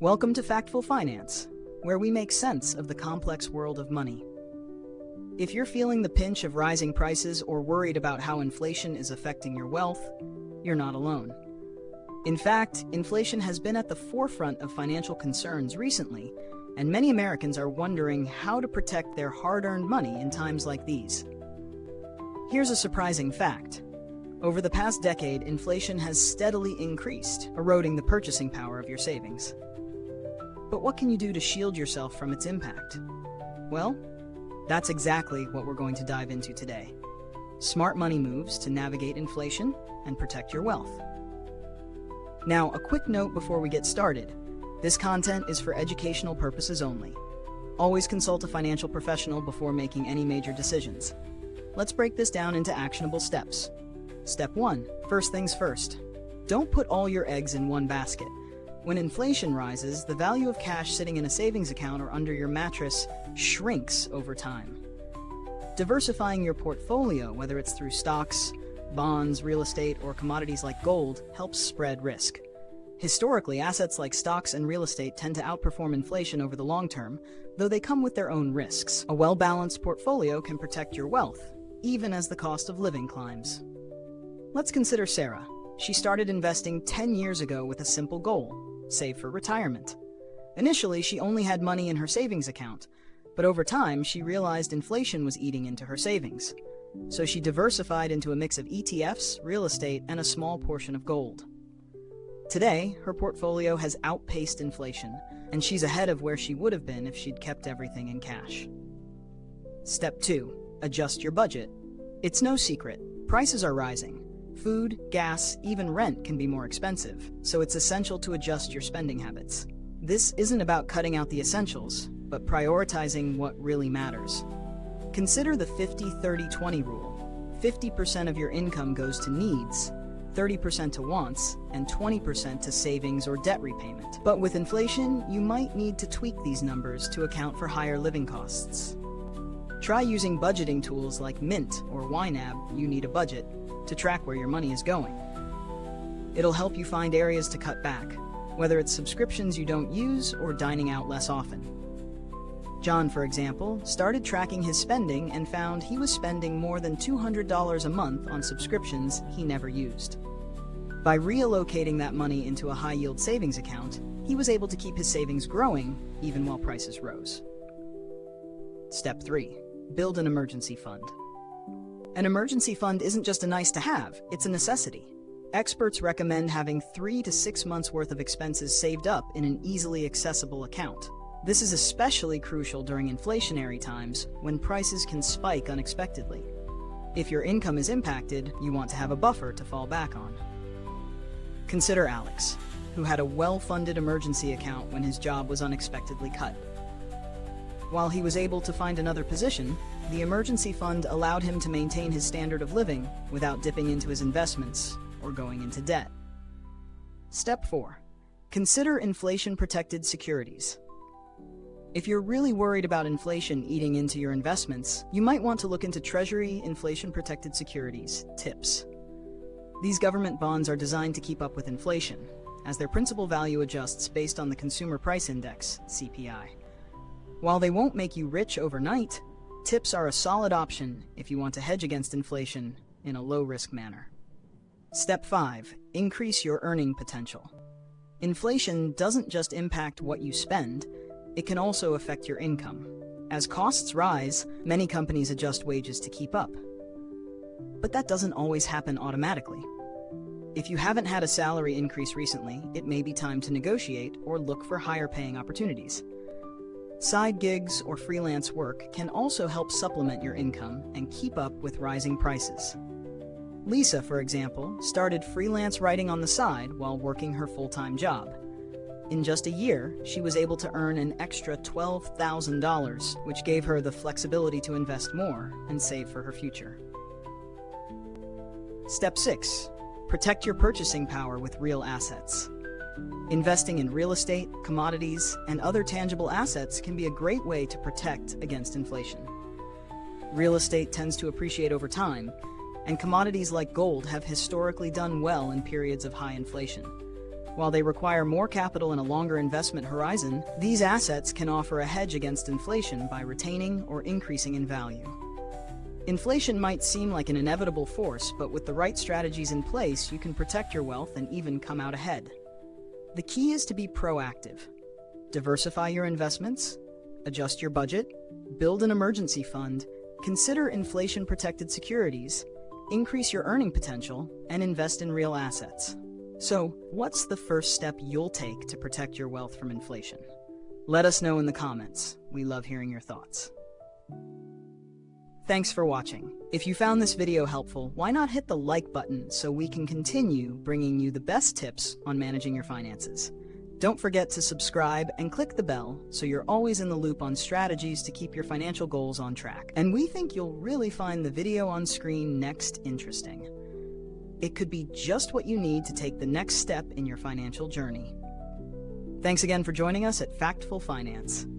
Welcome to Factful Finance, where we make sense of the complex world of money. If you're feeling the pinch of rising prices or worried about how inflation is affecting your wealth, you're not alone. In fact, inflation has been at the forefront of financial concerns recently, and many Americans are wondering how to protect their hard-earned money in times like these. Here's a surprising fact. Over the past decade, inflation has steadily increased, eroding the purchasing power of your savings. But what can you do to shield yourself from its impact? Well, that's exactly what we're going to dive into today. Smart money moves to navigate inflation and protect your wealth. Now, a quick note before we get started. This content is for educational purposes only. Always consult a financial professional before making any major decisions. Let's break this down into actionable steps. Step 1. First things first. Don't put all your eggs in one basket. When inflation rises, the value of cash sitting in a savings account or under your mattress shrinks over time. Diversifying your portfolio, whether it's through stocks, bonds, real estate, or commodities like gold, helps spread risk. Historically, assets like stocks and real estate tend to outperform inflation over the long term, though they come with their own risks. A well-balanced portfolio can protect your wealth, even as the cost of living climbs. Let's consider Sarah. She started investing 10 years ago with a simple goal: save for retirement. Initially, she only had money in her savings account, but over time, she realized inflation was eating into her savings. So she diversified into a mix of ETFs, real estate, and a small portion of gold. Today, her portfolio has outpaced inflation, and she's ahead of where she would have been if she'd kept everything in cash. Step 2. Adjust your budget. It's no secret, prices are rising. Food, gas, even rent can be more expensive, so it's essential to adjust your spending habits. This isn't about cutting out the essentials, but prioritizing what really matters. Consider the 50-30-20 rule. 50% of your income goes to needs, 30% to wants, and 20% to savings or debt repayment. But with inflation, you might need to tweak these numbers to account for higher living costs. Try using budgeting tools like Mint or YNAB, You Need a Budget, to track where your money is going. It'll help you find areas to cut back, whether it's subscriptions you don't use or dining out less often. John, for example, started tracking his spending and found he was spending more than $200 a month on subscriptions he never used. By reallocating that money into a high-yield savings account, he was able to keep his savings growing even while prices rose. Step 3. Build an emergency fund. An emergency fund isn't just a nice-to-have, it's a necessity. Experts recommend having 3 to 6 months' worth of expenses saved up in an easily accessible account. This is especially crucial during inflationary times when prices can spike unexpectedly. If your income is impacted, you want to have a buffer to fall back on. Consider Alex, who had a well-funded emergency account when his job was unexpectedly cut. While he was able to find another position, the emergency fund allowed him to maintain his standard of living without dipping into his investments or going into debt. Step 4. Consider inflation-protected securities. If you're really worried about inflation eating into your investments, you might want to look into Treasury inflation-protected securities, TIPS. These government bonds are designed to keep up with inflation, as their principal value adjusts based on the Consumer Price Index, CPI. While they won't make you rich overnight, TIPS are a solid option if you want to hedge against inflation in a low-risk manner. Step 5. Increase your earning potential. Inflation doesn't just impact what you spend, it can also affect your income. As costs rise, many companies adjust wages to keep up. But that doesn't always happen automatically. If you haven't had a salary increase recently, it may be time to negotiate or look for higher-paying opportunities. Side gigs or freelance work can also help supplement your income and keep up with rising prices. Lisa, for example, started freelance writing on the side while working her full-time job. In just a year, she was able to earn an extra $12,000, which gave her the flexibility to invest more and save for her future. Step 6. Protect your purchasing power with real assets. Investing in real estate, commodities, and other tangible assets can be a great way to protect against inflation. Real estate tends to appreciate over time, and commodities like gold have historically done well in periods of high inflation. While they require more capital and a longer investment horizon, these assets can offer a hedge against inflation by retaining or increasing in value. Inflation might seem like an inevitable force, but with the right strategies in place, you can protect your wealth and even come out ahead. The key is to be proactive. Diversify your investments, adjust your budget, build an emergency fund, consider inflation-protected securities, increase your earning potential, and invest in real assets. So, what's the first step you'll take to protect your wealth from inflation? Let us know in the comments. We love hearing your thoughts. Thanks for watching. If you found this video helpful, why not hit the like button so we can continue bringing you the best tips on managing your finances. Don't forget to subscribe and click the bell so you're always in the loop on strategies to keep your financial goals on track. And we think you'll really find the video on screen next interesting. It could be just what you need to take the next step in your financial journey. Thanks again for joining us at Factful Finance.